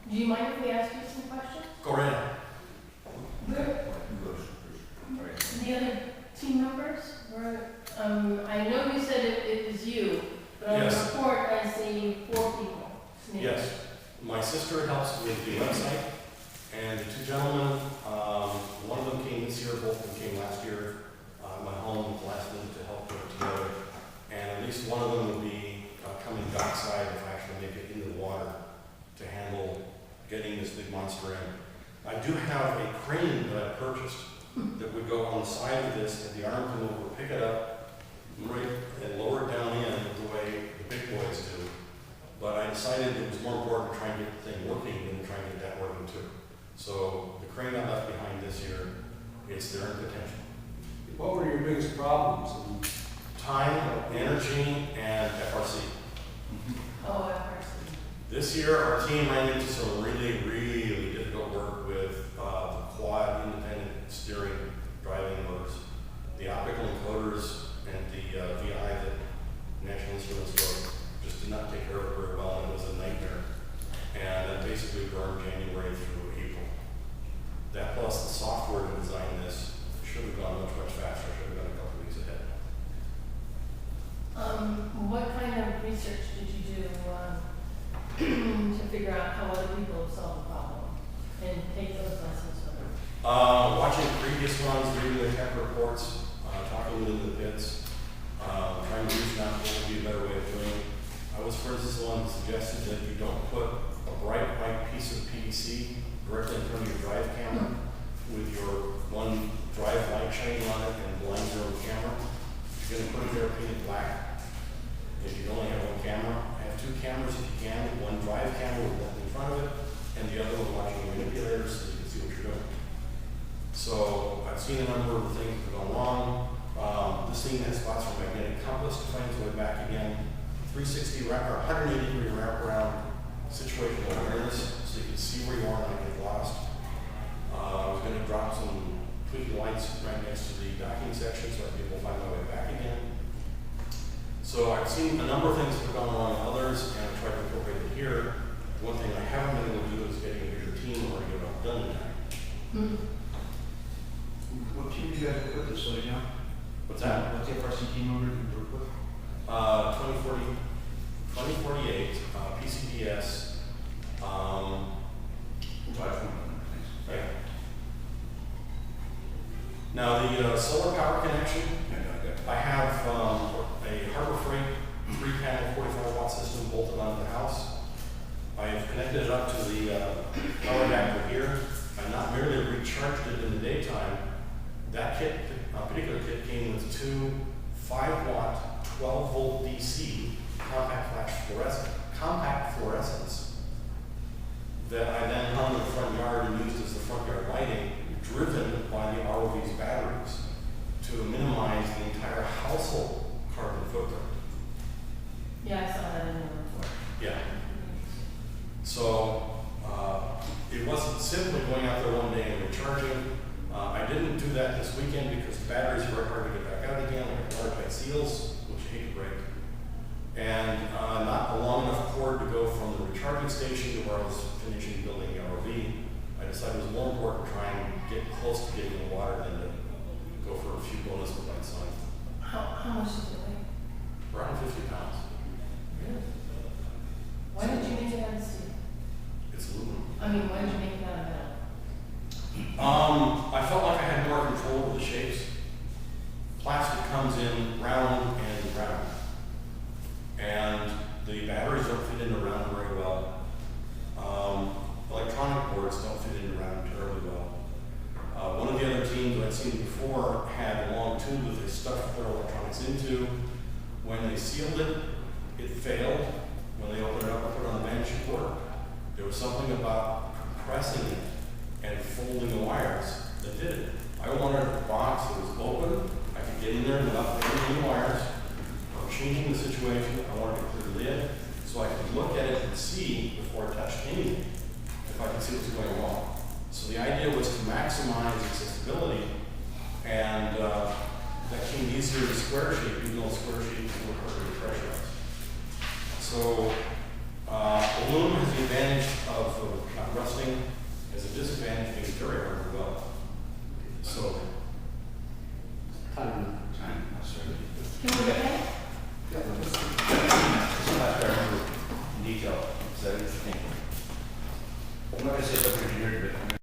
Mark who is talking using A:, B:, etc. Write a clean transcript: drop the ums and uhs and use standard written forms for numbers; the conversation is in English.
A: Do you mind if we ask you some questions?
B: Go right ahead.
A: Where, the other team members were, I know you said it was you, but on the
B: Yes.
A: report I see 4 people.
B: Yes, my sister helps with the website, and the 2 gentlemen, one of them came this year, both of them came last year. My home last minute to help put it together, and at least one of them will be coming dockside if I actually make it into the water to handle getting this big monster in. I do have a crane that I purchased that would go on the side of this, and the arm can over, pick it up, right, and lower it down in the way the big boys do. But I decided it was more important to try and get the thing working than try and get that working too. So the crane I left behind this year, it's there in potential.
C: What were your biggest problems?
B: Time, energy, and FRC.
A: Oh, FRC.
B: This year, our team ran into some really, really difficult work with the quad independent steering driving motors, the optical encoders, and the VI that National Instruments wrote just did not take care of it very well, and it was a nightmare. And that basically burned January through April. That plus the software to design this should have gone much, much faster, should have gone a couple weeks ahead.
A: What kind of research did you do to figure out how other people have solved the problem and take those lessons from them?
B: Watching previous ones, reading the tech reports, talking with the pits, trying to reach out what would be a better way of doing it. I was, for instance, the one who suggested that you don't put a bright white piece of PVC directly in front of your drive camera with your one drive light shining on it and blind your own camera. If you're going to put it there, paint it black. If you only have one camera, have 2 cameras if you can, one drive camera with nothing in front of it, and the other one watching the manipulator so you can see what you're doing. So I've seen a number of things that have gone wrong. This thing has spots for magnetic compass to find its way back again. 360 or 180 degree wraparound situational awareness so you can see where you are and not get lost. I was going to drop some tweaking lights right next to the docking section so I'd be able to find my way back again. So I've seen a number of things that have gone wrong in others, and I've tried to incorporate it here. The one thing I haven't been able to do is getting a bigger team or to get it all done in time.
D: What team do you guys work with this way now?
B: What's that?
D: What's the FRC team number you work with?
B: 2048, PCPS. Yeah. Now the solar power connection, I have a Harbor Freight 3-panel 45-watt system bolted onto the house. I have connected it up to the power adapter here. I not merely recharged it in the daytime. That kit, particular kit, came with 2 5-watt 12-volt DC compact fluorescents that I then hung in the front yard and used as the front yard lighting, driven by the ROV's batteries to minimize the entire household carbon footprint.
A: Yeah, I saw that in the report.
B: Yeah. So it wasn't simply going out there one day and recharging. I didn't do that this weekend because the batteries were hard to get back out again. I had watertight seals, which I hate to break. And not a long enough cord to go from the recharging station to where I was finishing building the ROV. I decided it was more important to try and get close to getting in the water than to go for a few bonus lights on it.
A: How much does it weigh?
B: Around 50 pounds.
A: Really? Why did you make it out of steel?
B: It's aluminum.
A: I mean, why did you make it out of metal?
B: I felt like I had more control over the shapes. Plastic comes in round and round. And the batteries don't fit into round very well. Electronic boards don't fit into round terribly well. One of the other teams I'd seen before had a long tube that they stuffed their electronics into. When they sealed it, it failed. When they opened it up and put it on the bench, it worked. There was something about compressing it and folding the wires that did it. I wanted a box that was open. I could get in there without putting any wires. I'm changing the situation. I wanted a clear lid so I could look at it and see before I touched anything if I could see what's going wrong. So the idea was to maximize accessibility, and that came easier in square shape, even though square shape were harder to pressurize. So Aluminum has the advantage of not rusting, has a disadvantage being very hard to weld. So,
C: Time.
D: That's right.
A: Can we look at it?
D: It's not fair in detail, so I think. I'm not gonna say something engineered, but